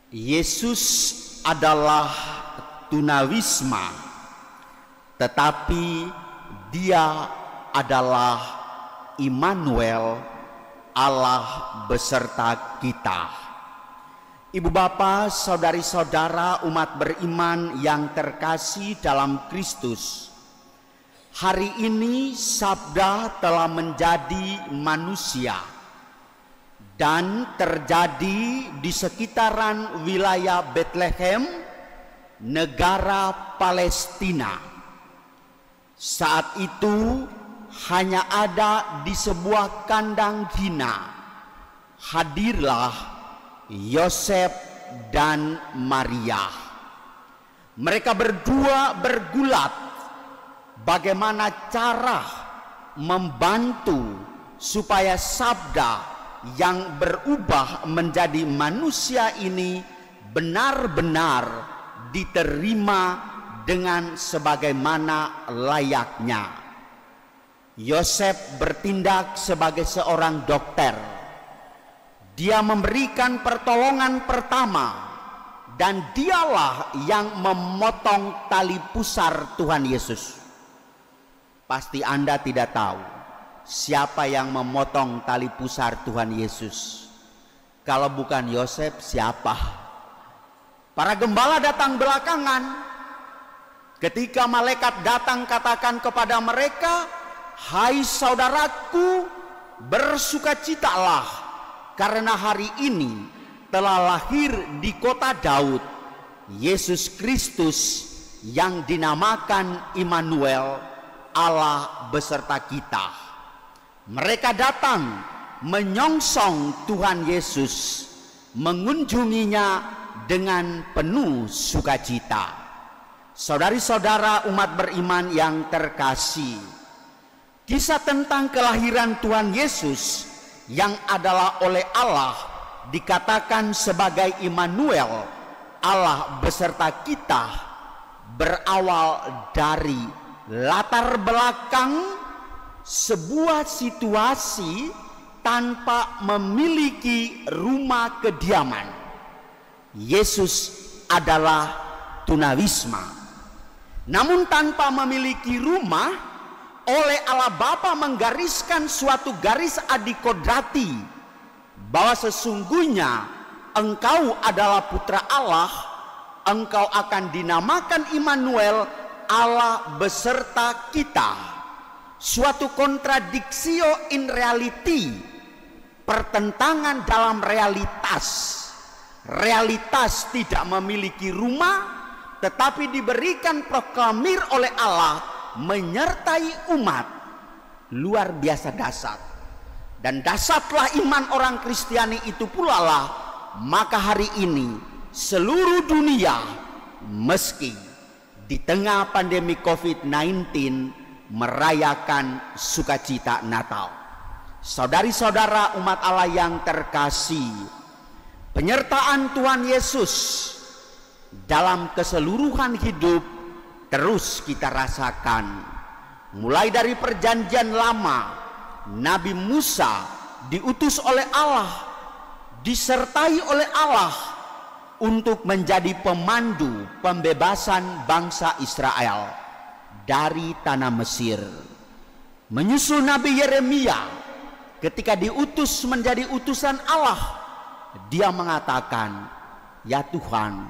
Yesus adalah tunawisma, tetapi Dia adalah Immanuel, Allah beserta kita. Ibu bapa, saudari-saudara umat beriman yang terkasih dalam Kristus, hari ini Sabda telah menjadi manusia dan terjadi di sekitaran wilayah Bethlehem, negara Palestina. Saat itu hanya ada di sebuah kandang hina, hadirlah Yosef dan Maria. Mereka berdua bergulat bagaimana cara membantu supaya sabda yang berubah menjadi manusia ini benar-benar diterima dengan sebagaimana layaknya. Yosef bertindak sebagai seorang dokter. Dia memberikan pertolongan pertama dan dialah yang memotong tali pusar Tuhan Yesus. Pasti Anda tidak tahu siapa yang memotong tali pusar Tuhan Yesus. Kalau bukan Yosef, siapa? Para gembala datang belakangan. Ketika malaikat datang katakan kepada mereka, "Hai saudaraku, bersukacitalah, karena hari ini telah lahir di kota Daud Yesus Kristus yang dinamakan Immanuel, Allah beserta kita." Mereka datang menyongsong Tuhan Yesus, mengunjunginya dengan penuh sukacita. Saudari-saudara umat beriman yang terkasih, kisah tentang kelahiran Tuhan Yesus yang adalah oleh Allah dikatakan sebagai Immanuel, Allah beserta kita, berawal dari latar belakang sebuah situasi tanpa memiliki rumah kediaman. Yesus adalah tunawisma. Namun tanpa memiliki rumah, oleh Allah Bapa menggariskan suatu garis adikodrati bahwa sesungguhnya engkau adalah putra Allah, engkau akan dinamakan Immanuel, Allah beserta kita. Suatu kontradiksi in reality, pertentangan dalam realitas. Realitas tidak memiliki rumah, tetapi diberikan proklamir oleh Allah menyertai umat. Luar biasa dahsyat. Dan dahsyatlah iman orang Kristiani itu pula lah, maka hari ini seluruh dunia meski di tengah pandemi COVID-19 merayakan sukacita Natal. Saudari-saudara umat Allah yang terkasih, penyertaan Tuhan Yesus dalam keseluruhan hidup terus kita rasakan. Mulai dari perjanjian lama, Nabi Musa diutus oleh Allah, disertai oleh Allah untuk menjadi pemandu pembebasan bangsa Israel dari tanah Mesir. Menyusul Nabi Yeremia, ketika diutus menjadi utusan Allah, dia mengatakan, "Ya Tuhan,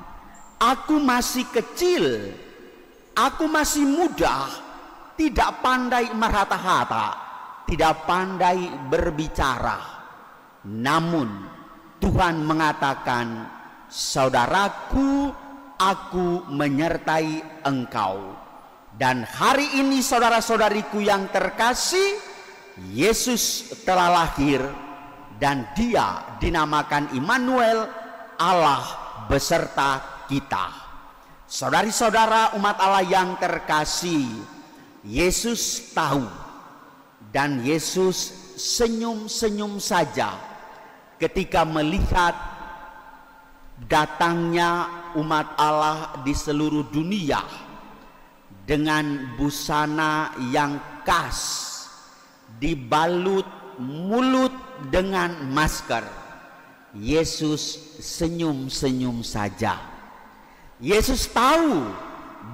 aku masih kecil, aku masih muda, tidak pandai merhata-hata, tidak pandai berbicara. Namun Tuhan mengatakan, saudaraku, aku menyertai engkau." Dan hari ini saudara-saudariku yang terkasih, Yesus telah lahir dan dia dinamakan Immanuel, Allah beserta kita. Saudari-saudara umat Allah yang terkasih, Yesus tahu dan Yesus senyum-senyum saja ketika melihat datangnya umat Allah di seluruh dunia dengan busana yang khas, dibalut mulut dengan masker. Yesus senyum-senyum saja. Yesus tahu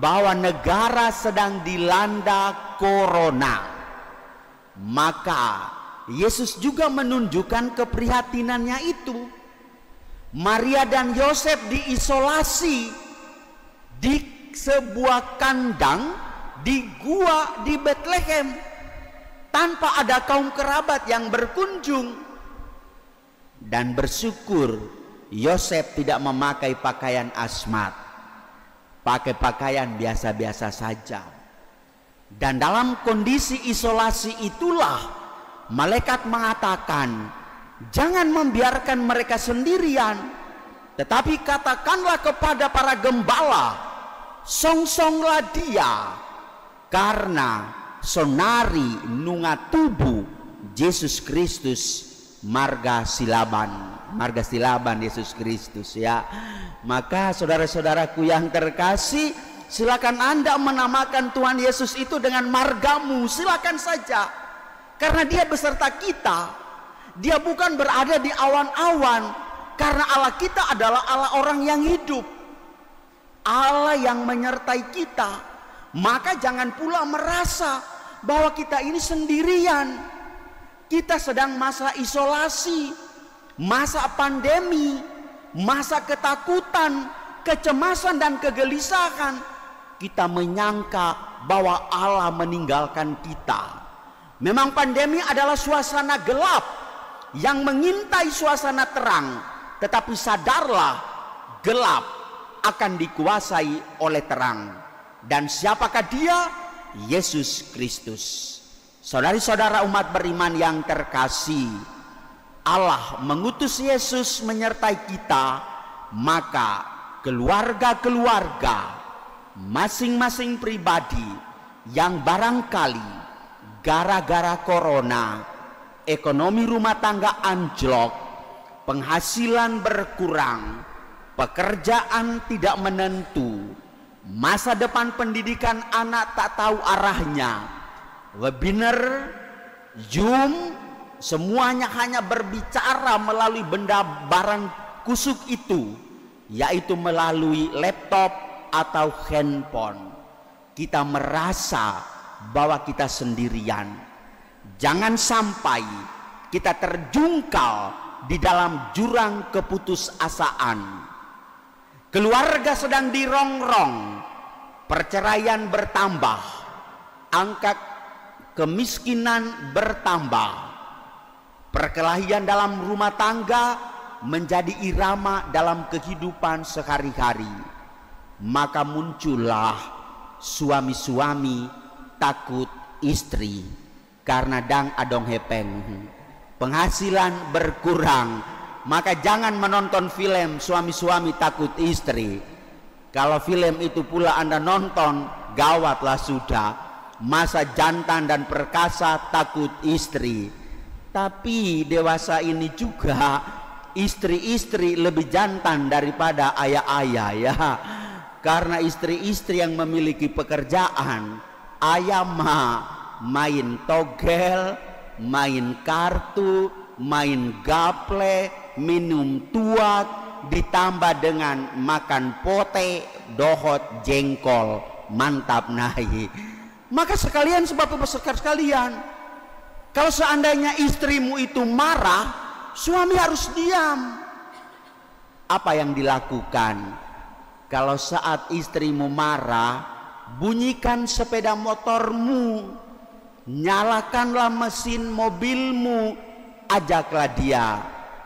bahwa negara sedang dilanda corona. Maka Yesus juga menunjukkan keprihatinannya itu. Maria dan Yosef diisolasi di sebuah kandang di gua di Betlehem tanpa ada kaum kerabat yang berkunjung. Dan bersyukur Yosef tidak memakai pakaian asmat, pakai pakaian biasa-biasa saja. Dan dalam kondisi isolasi itulah malaikat mengatakan, jangan membiarkan mereka sendirian, tetapi katakanlah kepada para gembala, songsonglah dia, karena sonari nunga tubuh Yesus Kristus marga silaban Yesus Kristus ya. Maka saudara-saudaraku yang terkasih, silakan Anda menamakan Tuhan Yesus itu dengan margamu, silakan saja, karena dia beserta kita. Dia bukan berada di awan-awan, karena Allah kita adalah Allah orang yang hidup, Allah yang menyertai kita. Maka jangan pula merasa bahwa kita ini sendirian. Kita sedang masa isolasi, masa pandemi, masa ketakutan, kecemasan dan kegelisahan. Kita menyangka bahwa Allah meninggalkan kita. Memang pandemi adalah suasana gelap yang mengintai suasana terang, tetapi sadarlah, gelap akan dikuasai oleh terang. Dan siapakah dia? Yesus Kristus. Saudari-saudara umat beriman yang terkasih, Allah mengutus Yesus menyertai kita, maka keluarga-keluarga, masing-masing pribadi yang barangkali gara-gara corona, ekonomi rumah tangga anjlok, penghasilan berkurang, pekerjaan tidak menentu, masa depan pendidikan anak tak tahu arahnya, webinar, Zoom, semuanya hanya berbicara melalui benda barang kusuk itu, yaitu melalui laptop atau handphone. Kita merasa bahwa kita sendirian. Jangan sampai kita terjungkal di dalam jurang keputusasaan. Keluarga sedang dirongrong, perceraian bertambah, angka kemiskinan bertambah, perkelahian dalam rumah tangga menjadi irama dalam kehidupan sehari-hari. Maka muncullah suami-suami takut istri karena dang adong hepeng, penghasilan berkurang. Maka jangan menonton film suami-suami takut istri. Kalau film itu pula Anda nonton, gawatlah sudah, masa jantan dan perkasa takut istri. Tapi dewasa ini juga istri-istri lebih jantan daripada ayah-ayah ya. Karena istri-istri yang memiliki pekerjaan, ayah mah main togel, main kartu, main gaple, minum tuak, ditambah dengan makan pote, dohot, jengkol, mantap nahi. Maka sekalian, sebab sekalian, kalau seandainya istrimu itu marah, suami harus diam. Apa yang dilakukan? Kalau saat istrimu marah, bunyikan sepeda motormu, nyalakanlah mesin mobilmu, ajaklah dia.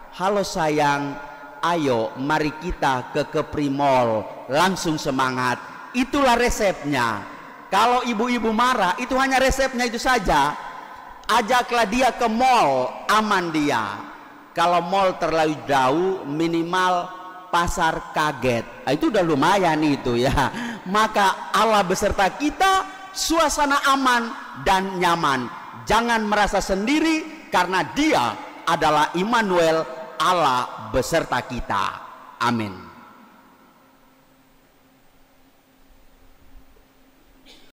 Halo sayang, ayo mari kita ke Kepri Mall, langsung semangat. Itulah resepnya. Kalau ibu-ibu marah, itu hanya resepnya itu saja. Ajaklah dia ke mall, aman dia. Kalau mall terlalu jauh, minimal pasar kaget. Itu udah lumayan itu ya. Maka Allah beserta kita, suasana aman dan nyaman. Jangan merasa sendiri, karena dia adalah Immanuel, Allah beserta kita. Amin.